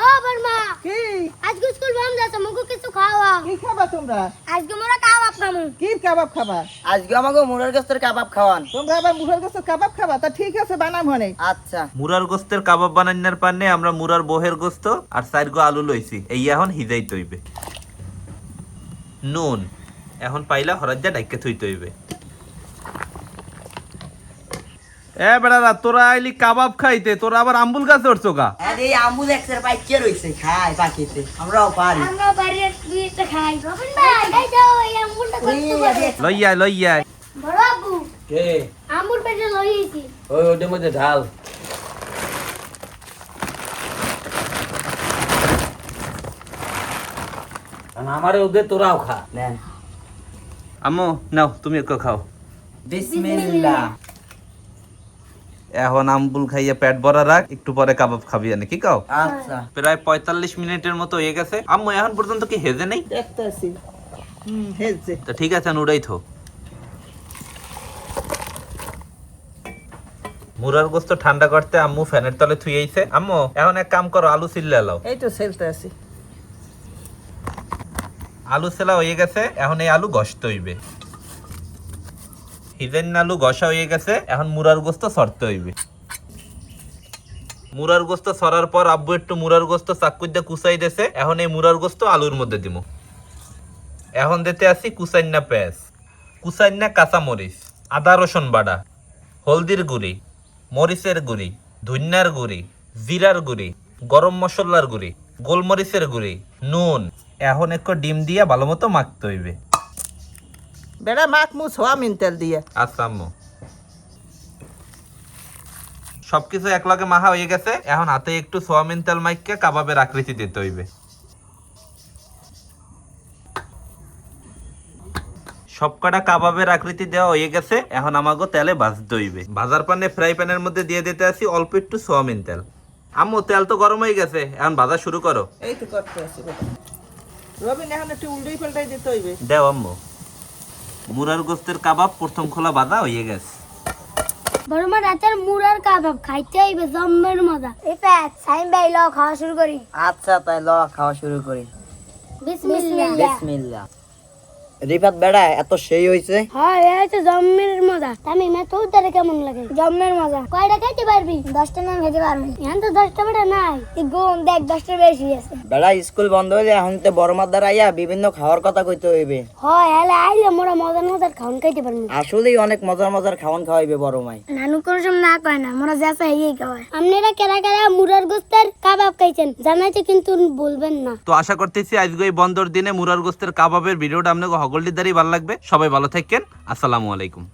ও বর্মা কি আজকে স্কুল বন্ধ আছে মুগো কিছু খাওয়া কি খাবা তোমরা? আজকে মোরা কাবাব খামু কি কাবাব খাবা? আজকে আমাকে মুরার গোস্তের কাবাব খাওয়ান। তোমরা আবার মুরার গোস্তের কাবাব খাবা? তা ঠিক আছে, বানাম হনে। আচ্ছা মুরার গোস্তের কাবাব বানাইনার পান্নে আমরা মুরার বহের গোস্ত আর 4 গো আলু লইছি। এই এখন হিজাইতে হইবে। নুন এখন পাইলা হরাজ্জা ডাইকে থইতে হইবে। এ বেড়ারা তোরা আইলি কাবাব খাইতে, তোরা আবার আম্বুল গাছে উঠছো গা? আরে এই আম্বুল এক্সের পাইকে রইছে খায় পাখিতে, আমরাও পারি। আমরা বাইরে দুইটা খাই রবিন ভাই এই যাও এই আমুলটা করতে লইয়া লইয়া বড় বাবু কে আমুল পেটে লইছি ওই ওটার মধ্যে ঢাল। আমারে ওদের তোরাও খা। নেন আম্মু নাও তুমি একটু খাও। বিসমিল্লাহ। এখন আম্বুল খাইয়া পেট ভরা রাখ, একটু পরে কাবাব খাবি আনে কি কাও? আচ্ছা প্রায় 45 মিনিটের মতো হয়ে গেছে। আম্মু এখন পর্যন্ত কি হেজে নেই? দেখতেছি হেলছে। তো ঠিক আছে উড়াই থো। মুরার গোস্ত ঠান্ডা করতে আম্মু ফ্যানের তলে থুইয়াইছে। আম্মু এখন এক কাম করো, আলু সিল্লা লাও। এই তো সেলতে আছি। আলু সেলা হয়ে গেছে, এখন এই আলু গসতে হইবে। হিজেন আলু গসা হয়ে গেছে, এখন মুরার গোস্ত সরতে হইবে। মুরার গোস্ত সরার পর আব্বু একটু মুরার গোস্ত চাকুর দিয়ে কুচাই দেছে। এখন এই মুরার গোস্ত আলুর মধ্যে দিমু। এখন দিতে আসি কুচাইন্না পেঁয়াজ, কুচাইন্না কাঁচা মরিচ, আদা রসুন বাটা, হলদির গুঁড়ি, মরিচের গুঁড়ি, ধনিয়ার গুঁড়ি, জিরার গুঁড়ি, গরম মশলার গুঁড়ি, গোলমরিচের গুঁড়ি, নুন। এখন একটু ডিম দিয়া ভালো মতো মাখতে হইবে। বেড়া মাখ মু সোয়াবিন তেল দিয়ে। আচ্ছা আম্মু সবকিছু একলগে মাখা হয়ে গেছে। এখন হাতে একটু সোয়াবিন তেল মাইকে কাবাবের আকৃতি দিতে হইবে। সবকটা কাবাবের আকৃতি দেওয়া হয়ে গেছে, এখন আমাকে তেলে ভাজতে হইবে। ভাজার পানে ফ্রাই প্যানের মধ্যে দিয়ে দিতে আসি অল্প একটু সোয়াবিন তেল। আম্মু তেল তো গরম হয়ে গেছে, এখন ভাজা শুরু করো। এই তো করতে আছি বাবা। রবিন এখন একটু উল্টাই পাল্টাই দিতে হইবে। দেও আম্মু। মুরার গোস্তের কাবাব প্রথম খোলা ভাজা হয়ে গেছে। বর্মা রাতের মুরার কাবাব খাইতে হইবে জম্মের মজা। এই প্যাক সাইম ভাই ল খাওয়া শুরু করি। আচ্ছা তাই ল খাওয়া শুরু করি। বিসমিল্লাহ বিসমিল্লাহ। রিফাত বেড়া এত সেই হইছে। হ্যাঁ এই তো জম্মের মজা। আমি মে তো তারে কেমন লাগে? জম্মের মজা। কয়টা খাইতে পারবি? 10টা না খেতে পারবি? এখন তো 10টা বেটা নাই। এই গুণ দেখ 10টা বেশি আছে। বেড়া স্কুল বন্ধ হইলে এখন তো বড় মাদার আইয়া বিভিন্ন খাওয়ার কথা কইতে হইবে। হয় এলে আইলে মোরা মজার মজার খাওন খাইতে পারবি। আসলেই অনেক মজার মজার খাওয়ান খাওয়াইবে বড় মাই। নানু কোন সময় না কয় না, মোরা যা চাই এই খাওয়ায়। আপনারা কেরা কেরা মুরার গোস্তের কাবাব খাইছেন জানাইতে কিন্তু বলবেন না। তো আশা করতেছি আজকে এই বন্দর দিনে মুরার গোস্তের কাবাবের ভিডিওটা আপনাকে হগলটির দ্বারাই ভালো লাগবে। সবাই ভালো থাকেন। আসসালামু আলাইকুম।